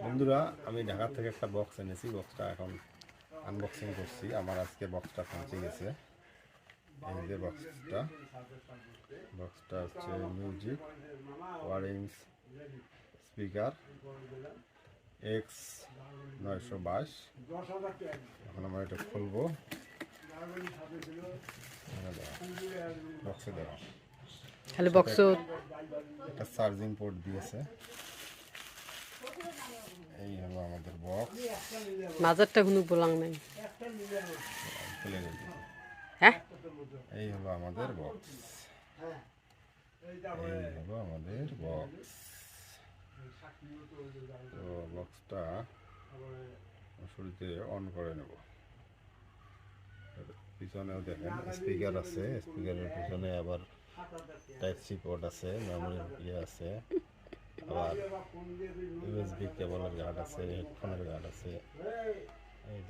বন্ধুরা, আমি ঢাকা থেকে একটা বক্স এনেছি। বক্সটা এখন আনবক্সিং করছি। আমার আজকে বক্সটা পৌঁছে গেছে। এই যে বক্সটা হচ্ছে মিউজিক ওয়ারিংস স্পিকার X922। এখন আমরা এটা খুলবো। বক্সে দেওয়া খালি বক্স একটা চার্জিং পোর্ট দিয়েছে। এই হলো আমাদের বক্স। মাজারটা কোনো বলাং নাই। খুলে গেল। হ্যাঁ, এই হলো আমাদের বক্স। তো বক্সটা শুরুতে অন করে নেব। পিছনেও দেখেন স্পিকার আছে। স্পিকারের পিছনে আবার টাইপ সি পোর্ট আছে, মেমোরির ইয়ে আছে, আবার ইউএসবি কেবলের গার্ড আছে, হেডফোনের গার্ড আছে। এই